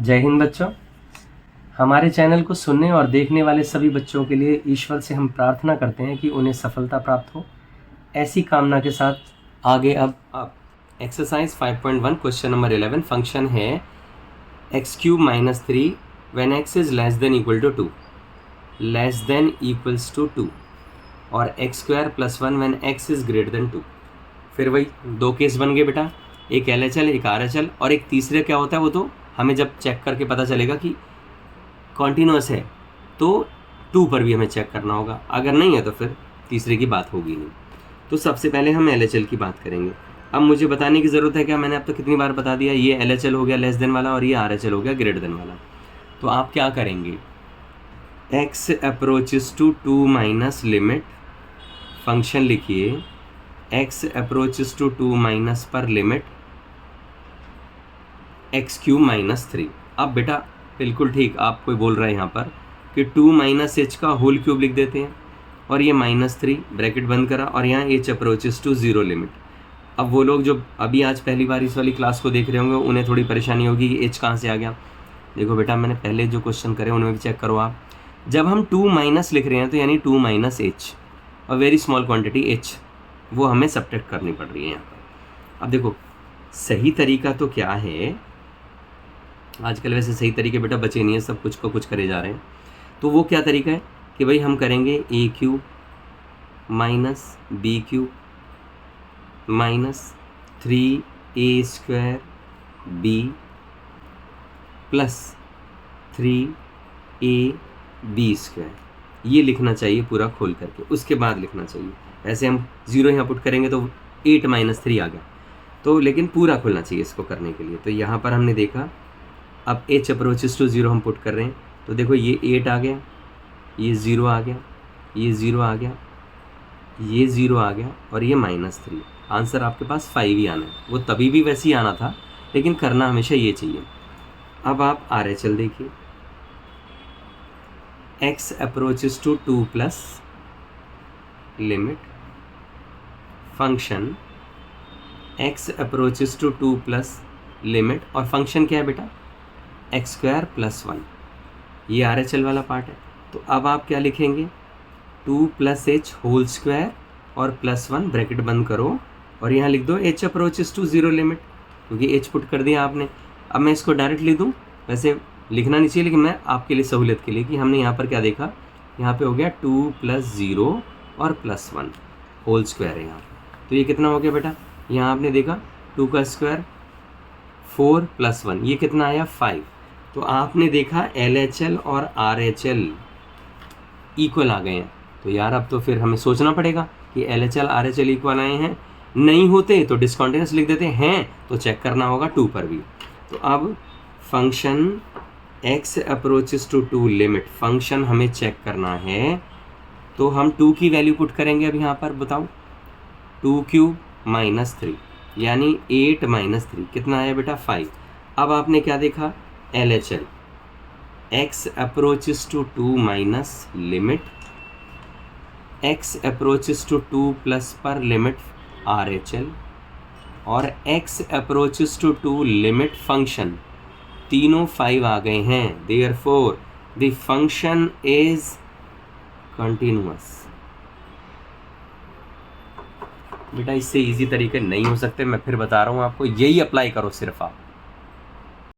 जय हिंद बच्चों। हमारे चैनल को सुनने और देखने वाले सभी बच्चों के लिए ईश्वर से हम प्रार्थना करते हैं कि उन्हें सफलता प्राप्त हो। ऐसी कामना के साथ आगे अब एक्सरसाइज 5.1 क्वेश्चन नंबर 11 फंक्शन है x³ - 3 when x is less than equal to 2, less than equals to 2 और x² + 1 when x is greater than 2। फिर वही दो केस बन गए बेटा, एक LHL एक RHL, और एक तीसरे क्या होता है वो तो हमें जब चेक करके पता चलेगा कि कॉन्टिन्यूअस है तो 2 पर भी हमें चेक करना होगा, अगर नहीं है तो फिर तीसरे की बात होगी नहीं। तो सबसे पहले हम LHL की बात करेंगे। अब मुझे बताने की ज़रूरत है क्या, मैंने अब तक कितनी बार बता दिया, ये LHL हो गया लेस देन वाला और ये RHL हो गया ग्रेटर देन वाला। तो आप क्या करेंगे, x approaches to 2 minus limit function लिखिए, x अप्रोचेस टू 2 माइनस पर लिमिट x³ - 3। अब बेटा बिल्कुल ठीक, आप कोई बोल रहा है यहाँ पर कि 2 - h का होल क्यूब लिख देते हैं और ये -3 ब्रैकेट बंद करा और यहाँ h अप्रोचेस टू 0 लिमिट। अब वो लोग जो अभी आज पहली बार इस वाली क्लास को देख रहे होंगे उन्हें थोड़ी परेशानी होगी कि h कहाँ से आ गया। देखो बेटा मैंने पहले जो क्वेश्चन करे उनमें भी चेक करो आप, जब हम 2 माइनस लिख रहे हैं तो यानी 2 - h और वेरी स्मॉल क्वांटिटी h, वो हमें सब्ट्रैक्ट करनी पड़ रही है यहाँ पर। अब देखो सही तरीका तो क्या है, आजकल वैसे सही तरीके बेटा बचे नहीं है, सब कुछ को कुछ करे जा रहे हैं। तो वो क्या तरीका है कि भाई हम करेंगे a³ - b³ - 3a² b plus 3ab², ये लिखना चाहिए पूरा खोल करके, उसके बाद लिखना चाहिए। ऐसे हम 0 यहाँ पुट करेंगे तो 8 - 3 आ गया, तो लेकिन पूरा खोलना चाहिए इसको करने के लिए। तो यहाँ पर हमने देखा अब h अप्रोचेस टू 0 हम पुट कर रहे हैं, तो देखो ये 8 आ गया, ये 0 आ गया, ये 0 आ गया, ये 0 आ गया और ये -3। आंसर आपके पास 5 ही आना है, वो तभी भी वैसे ही आना था लेकिन करना हमेशा ये चाहिए। अब आप RHL देखिए, x approaches to 2 plus limit function x approaches to 2 plus limit, और फंक्शन क्या है बेटा x² + 1, ये RHL वाला पार्ट है। तो अब आप क्या लिखेंगे, 2 + h होल स्क्वायर और +1 ब्रैकेट बंद करो और यहाँ लिख दो h अप्रोचेस टू 0 लिमिट, क्योंकि h पुट कर दिया आपने। अब मैं इसको डायरेक्ट लिख दूँ, वैसे लिखना नहीं चाहिए लेकिन मैं आपके लिए सहूलियत के लिए कि हमने यहाँ पर क्या देखा, यहाँ पे हो गया 2 + 0 और +1 होल स्क्वायर है यहाँ पर। तो ये कितना हो गया बेटा, यहाँ आपने देखा 2 का स्क्वायर 4 + 1, ये कितना आया 5। तो आपने देखा LHL और RHL इक्वल आ गए हैं। तो यार अब तो फिर हमें सोचना पड़ेगा कि LHL RHL इक्वल आए हैं, नहीं होते तो डिसकंटिन्यूअस लिख देते हैं, तो चेक करना होगा 2 पर भी। तो अब function x approaches to 2 limit function हमें चेक करना है, तो हम 2 की वैल्यू पुट करेंगे। अब यहाँ पर बताओ 2³ - 3 यानी 8 - 3 कितना आया बेटा 5। अब आपने क्या देखा LHL, x approaches to 2 minus limit x approaches to 2 plus पर लिमिट RHL और x approaches to 2 limit function, तीनों 5 आ गए हैं। Therefore the function is continuous. बेटा इससे इजी तरीके नहीं हो सकते, मैं फिर बता रहा हूँ आपको, यही अप्लाई करो सिर्फ आप।